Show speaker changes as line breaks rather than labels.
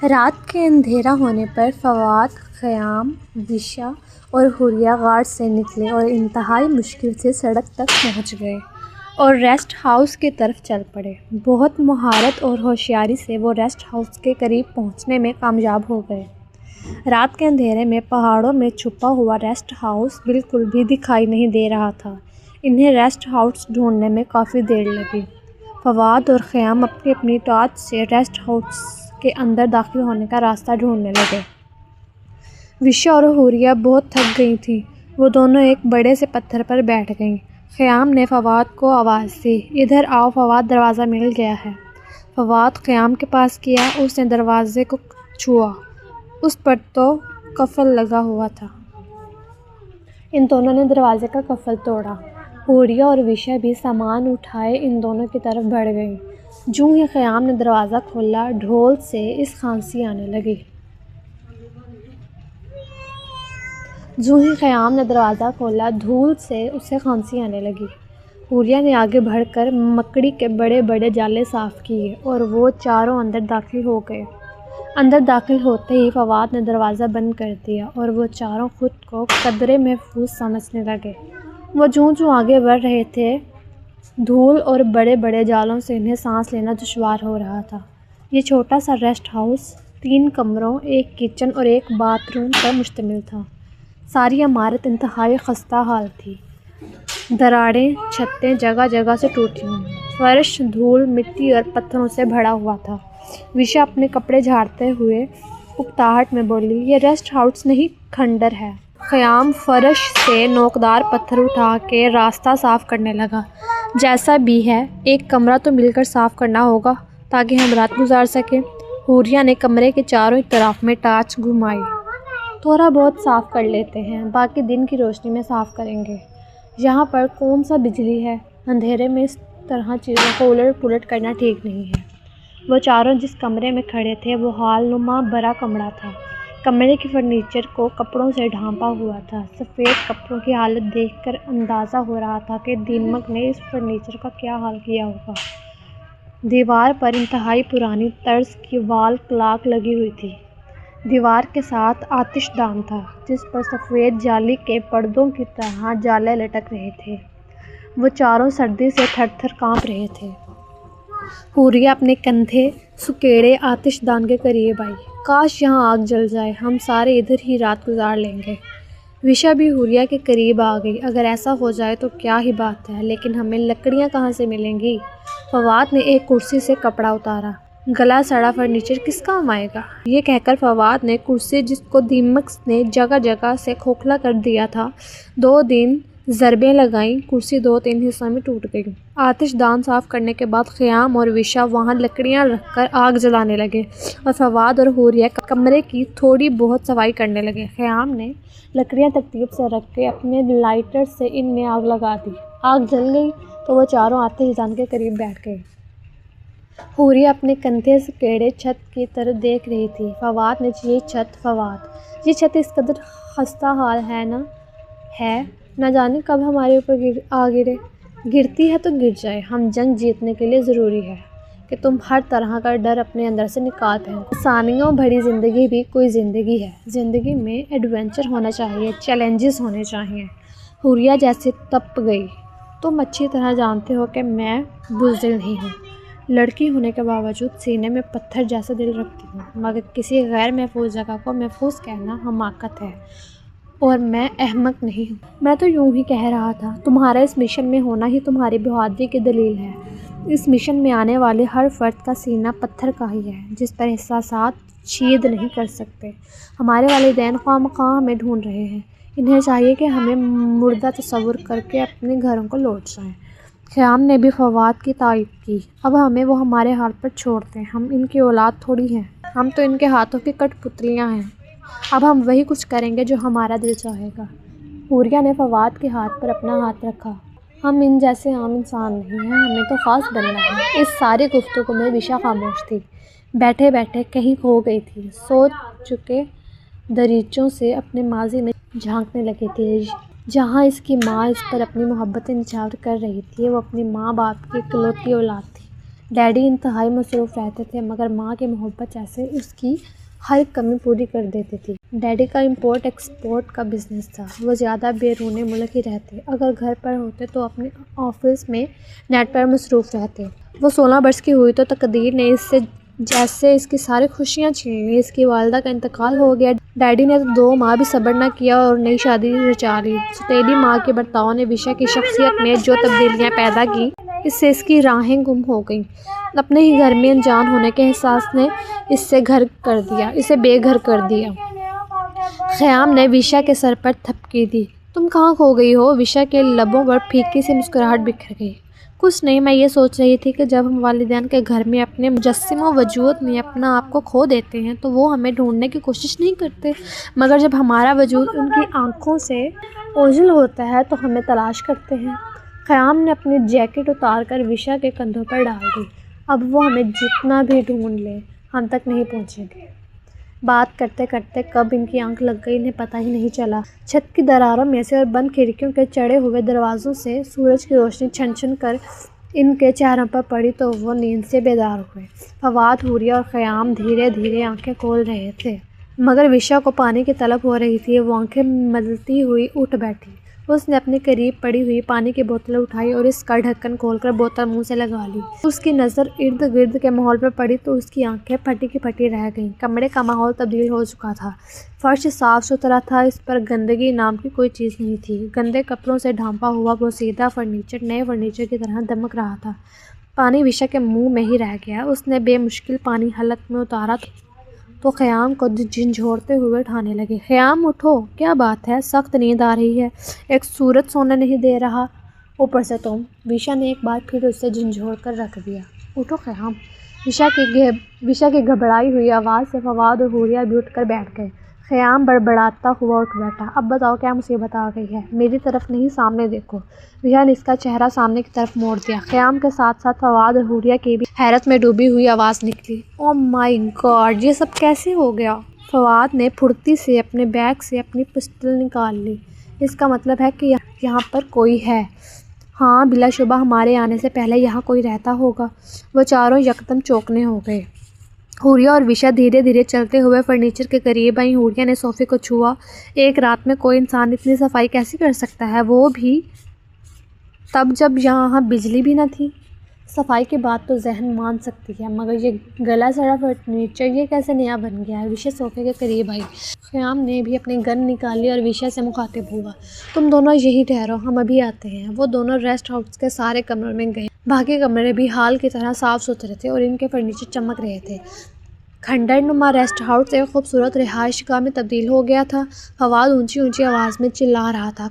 رات کے اندھیرا ہونے پر فواد، خیام، وشا اور حوریہ غار سے نکلے اور انتہائی مشکل سے سڑک تک پہنچ گئے اور ریسٹ ہاؤس کی طرف چل پڑے۔ بہت مہارت اور ہوشیاری سے وہ ریسٹ ہاؤس کے قریب پہنچنے میں کامیاب ہو گئے۔ رات کے اندھیرے میں پہاڑوں میں چھپا ہوا ریسٹ ہاؤس بالکل بھی دکھائی نہیں دے رہا تھا۔ انہیں ریسٹ ہاؤس ڈھونڈنے میں کافی دیر لگی۔ فواد اور خیام اپنی اپنی ٹارچ سے ریسٹ ہاؤس کے اندر داخل ہونے کا راستہ ڈھونڈنے لگے۔ وشا اور حوریہ بہت تھک گئی تھیں۔ وہ دونوں ایک بڑے سے پتھر پر بیٹھ گئیں۔ خیام نے فواد کو آواز دی، "ادھر آؤ فواد، دروازہ مل گیا ہے۔" فواد خیام کے پاس گیا۔ اس نے دروازے کو چھوا۔ اس پر تو قفل لگا ہوا تھا۔ ان دونوں نے دروازے کا قفل توڑا۔ حوریہ اور وشا بھی سامان اٹھائے ان دونوں کی طرف بڑھ گئیں۔ جوں ہی خیام نے دروازہ کھولا، ڈھول سے اس کھانسی آنے لگی۔ دھول سے اسے کھانسی آنے لگی۔ حوریہ نے آگے بڑھ کر مکڑی کے بڑے بڑے جالے صاف کیے اور وہ چاروں اندر داخل ہو گئے۔ اندر داخل ہوتے ہی فواد نے دروازہ بند کر دیا اور وہ چاروں خود کو قدرے محفوظ سمجھنے لگے۔ وہ جوں آگے بڑھ رہے تھے، دھول اور بڑے بڑے جالوں سے انہیں سانس لینا دشوار ہو رہا تھا۔ یہ چھوٹا سا ریسٹ ہاؤس 3 کمروں، ایک کچن اور ایک باتھ روم پر مشتمل تھا۔ ساری عمارت انتہائی خستہ حال تھی۔ دراڑیں، چھتیں جگہ جگہ سے ٹوٹی ہوئی، فرش دھول، مٹی اور پتھروں سے بھرا ہوا تھا۔ وشا اپنے کپڑے جھاڑتے ہوئے اکتاہٹ میں بولی، "یہ ریسٹ ہاؤس نہیں، کھنڈر ہے۔" خیام فرش سے نوکدار پتھر اٹھا کے راستہ صاف کرنے لگا۔ "جیسا بھی ہے، ایک کمرہ تو مل کر صاف کرنا ہوگا تاکہ ہم رات گزار سکیں۔" حوریہ نے کمرے کے چاروں طرف میں ٹارچ گھمائی۔ "تھوڑا بہت صاف کر لیتے ہیں، باقی دن کی روشنی میں صاف کریں گے۔ یہاں پر کون سا بجلی ہے؟ اندھیرے میں اس طرح چیزوں کو الٹ پلٹ کرنا ٹھیک نہیں ہے۔" وہ چاروں جس کمرے میں کھڑے تھے وہ ہال نما بڑا کمرہ تھا۔ کمرے کے فرنیچر کو کپڑوں سے ڈھانپا ہوا تھا۔ سفید کپڑوں کی حالت دیکھ کر اندازہ ہو رہا تھا کہ دیمک نے اس فرنیچر کا کیا حال کیا ہوگا۔ دیوار پر انتہائی پرانی طرز کی وال کلاک لگی ہوئی تھی۔ دیوار کے ساتھ آتش دان تھا جس پر سفید جالی کے پردوں کی طرح جالے لٹک رہے تھے۔ وہ چاروں سردی سے تھر تھر کانپ رہے تھے۔ حوریہ اپنے کندھے سکیڑے آتش دان کے قریب آئی۔ "کاش یہاں آگ جل جائے، ہم سارے ادھر ہی رات گزار لیں گے۔" وشا بھی حوریہ کے قریب آ گئی۔ "اگر ایسا ہو جائے تو کیا ہی بات ہے، لیکن ہمیں لکڑیاں کہاں سے ملیں گی؟" فواد نے ایک کرسی سے کپڑا اتارا۔ "گلا سڑا فرنیچر کس کام آئے گا؟" یہ کہہ کر فواد نے کرسی جس کو دیمک نے جگہ جگہ سے کھوکھلا کر دیا تھا 2-3 ضربیں لگائیں۔ کرسی 2-3 حصوں میں ٹوٹ گئی۔ آتش دان صاف کرنے کے بعد خیام اور وشا وہاں لکڑیاں رکھ کر آگ جلانے لگے اور فواد اور حوریہ کمرے کی تھوڑی بہت صفائی کرنے لگے۔ خیام نے لکڑیاں ترتیب سے رکھ کے اپنے لائٹر سے ان میں آگ لگا دی۔ آگ جل گئی تو وہ چاروں آتش دان کے قریب بیٹھ گئے۔ حوریہ اپنے کندھے سکیڑے چھت کی طرف دیکھ رہی تھی۔ فواد نے یہ چھت اس قدر خستہ حال ہے نہ جانے کب ہمارے اوپر آ گرے۔ گرتی ہے تو گر جائے۔ ہم جنگ جیتنے کے لیے ضروری ہے کہ تم ہر طرح کا ڈر اپنے اندر سے نکال پھینکو۔ آسانیوں بھری زندگی بھی کوئی زندگی ہے۔ زندگی میں ایڈونچر ہونا چاہیے، چیلنجز ہونے چاہیے۔ حوریہ جیسے تپ گئی۔ "تم اچھی طرح جانتے ہو کہ میں بزدل نہیں ہوں۔ لڑکی ہونے کے باوجود سینے میں پتھر جیسا دل رکھتی ہوں، مگر کسی غیر محفوظ جگہ کو محفوظ کہنا حماقت ہے اور میں احمق نہیں ہوں۔ میں تو یوں ہی کہہ رہا تھا، تمہارا اس مشن میں ہونا ہی تمہاری بہادری کی دلیل ہے۔ اس مشن میں آنے والے ہر فرد کا سینہ پتھر کا ہی ہے جس پر احساسات چھید نہیں کر سکتے۔ ہمارے والدین خواہ مخواہ ہمیں ڈھونڈ رہے ہیں۔ انہیں چاہیے کہ ہمیں مردہ تصور کر کے اپنے گھروں کو لوٹ جائیں۔ خیام نے بھی فواد کی تائید کی۔ اب ہمیں وہ ہمارے حال پر چھوڑ دیں، ہم ان کی اولاد تھوڑی ہیں، ہم تو ان کے ہاتھوں کی کٹ پتلیاں ہیں۔ اب ہم وہی کچھ کریں گے جو ہمارا دل چاہے گا۔ حوریہ نے فواد کے ہاتھ پر اپنا ہاتھ رکھا۔ ہم ان جیسے عام انسان نہیں ہیں، ہمیں تو خاص بننا ہے۔ اس ساری گفتگو میں وشا خاموش تھی، بیٹھے بیٹھے کہیں کھو گئی تھی، سوچ چکے دریچوں سے اپنے ماضی میں جھانکنے لگی تھی، جہاں اس کی ماں اس پر اپنی محبتیں نچھاور کر رہی تھی۔ وہ اپنی ماں باپ کی اکلوتی اولاد تھی، ڈیڈی انتہائی مصروف رہتے تھے مگر ماں کی محبت جیسے اس کی ہر کمی پوری کر دیتی تھی۔ ڈیڈی کا امپورٹ ایکسپورٹ کا بزنس تھا۔ وہ زیادہ بیرون ملک ہی رہتے، اگر گھر پر ہوتے تو اپنے آفس میں نیٹ پر مصروف رہتے۔ وہ 16 برس کی ہوئی تو تقدیر نے اس سے جیسے اس کی ساری خوشیاں چھین لی۔ اس کی والدہ کا انتقال ہو گیا۔ ڈیڈی نے 2 ماہ بھی صبر نہ کیا اور نئی شادی رچا لی۔ سوتیلی ماں کے برتاؤ نے وشا کی شخصیت میں جو تبدیلیاں پیدا کی، اس سے اس کی راہیں گم ہو گئیں۔ اپنے ہی گھر میں انجان ہونے کے احساس نے اسے بے گھر کر دیا۔ خیام نے وشا کے سر پر تھپکی دی۔ تم کہاں کھو گئی ہو؟ وشا کے لبوں پر پھیکی سی مسکراہٹ بکھر گئی۔ کچھ نہیں، میں یہ سوچ رہی تھی کہ جب ہم والدین کے گھر میں اپنے مجسم وجود میں اپنا آپ کو کھو دیتے ہیں تو وہ ہمیں ڈھونڈنے کی کوشش نہیں کرتے، مگر جب ہمارا وجود ان کی آنکھوں سے اوجھل ہوتا ہے تو ہمیں تلاش کرتے ہیں۔ خیام نے اپنی جیکٹ اتار کر وشا کے کندھوں پر ڈال دی۔ اب وہ ہمیں جتنا بھی ڈھونڈ لیں ہم تک نہیں پہنچیں گے۔ بات کرتے کرتے کب ان کی آنکھ لگ گئی انہیں پتہ ہی نہیں چلا۔ چھت کی دراروں میں سے اور بند کھڑکیوں کے چڑھے ہوئے دروازوں سے سورج کی روشنی چھن چھن کر ان کے چہروں پر پڑی تو وہ نیند سے بیدار ہوئے۔ فواد، حوریہ اور خیام دھیرے دھیرے آنکھیں کھول رہے تھے، مگر وشا کو پانی کی طلب ہو رہی تھی۔ وہ آنکھیں ملتی ہوئی اٹھ بیٹھی۔ اس نے اپنے قریب پڑی ہوئی پانی کی بوتل اٹھائی اور اس کا ڈھکن کھول کر بوتل منہ سے لگا لی۔ اس کی نظر ارد گرد کے ماحول پر پڑی تو اس کی آنکھیں پھٹی کی پھٹی رہ گئیں۔ کمرے کا ماحول تبدیل ہو چکا تھا۔ فرش صاف ستھرا تھا، اس پر گندگی نام کی کوئی چیز نہیں تھی۔ گندے کپڑوں سے ڈھانپا ہوا بوسیدہ فرنیچر نئے فرنیچر کی طرح دمک رہا تھا۔ پانی وشا کے منہ میں ہی رہ گیا۔ اس نے بے مشکل پانی حلق میں اتارا تو خیام کو جھنجھوڑتے ہوئے اٹھانے لگی۔ خیام اٹھو، کیا بات ہے؟ سخت نیند آ رہی ہے، ایک سورج سونے نہیں دے رہا، اوپر سے تم۔ وشا نے ایک بار پھر اسے جھنجھوڑ کر رکھ دیا۔ اٹھو خیام۔ وشا کی گھبرائی ہوئی آواز سے فواد اور حوریہ بھی اٹھ کر بیٹھ گئے۔ خیام بڑبڑاتا ہوا اٹھ بیٹھا۔ اب بتاؤ کیا مصیبت آ گئی ہے؟ میری طرف نہیں، سامنے دیکھو۔ وشا نے اس کا چہرہ سامنے کی طرف موڑ دیا۔ خیام کے ساتھ ساتھ فواد اور حوریہ کی بھی حیرت میں ڈوبی ہوئی آواز نکلی۔ او مائی گاڈ، یہ سب کیسے ہو گیا؟ فواد نے پھرتی سے اپنے بیگ سے اپنی پسٹل نکال لی۔ اس کا مطلب ہے کہ یہاں پر کوئی ہے؟ ہاں، بلا شبہ ہمارے آنے سے پہلے یہاں کوئی رہتا ہوگا۔ وہ چاروں یکدم چوکنے ہو گئے۔ حوریہ اور وشا دھیرے دھیرے چلتے ہوئے فرنیچر کے قریب آئیں۔ حوریہ نے صوفے کو چھوا۔ ایک رات میں کوئی انسان اتنی صفائی کیسے کر سکتا ہے، وہ بھی تب جب یہاں بجلی بھی نہ تھی؟ صفائی کی بات تو ذہن مان سکتی ہے، مگر یہ گلا سڑا فرنیچر یہ کیسے نیا بن گیا ہے؟ وشا صوفے کے قریب آئی۔ خیام نے بھی اپنی گن نکالی اور وشا سے مخاطب ہوا۔ تم دونوں یہی ٹھہرو، ہم ابھی آتے ہیں۔ وہ دونوں ریسٹ ہاؤس کے سارے کمروں میں گئے۔ باقی کمرے بھی حال کی طرح صاف ستھرے تھے اور ان کے فرنیچر چمک رہے تھے۔ کھنڈر نما ریسٹ ہاؤس ایک خوبصورت رہائش گاہ میں تبدیل ہو گیا تھا۔ فواد اونچی اونچی آواز میں چلا رہا تھا۔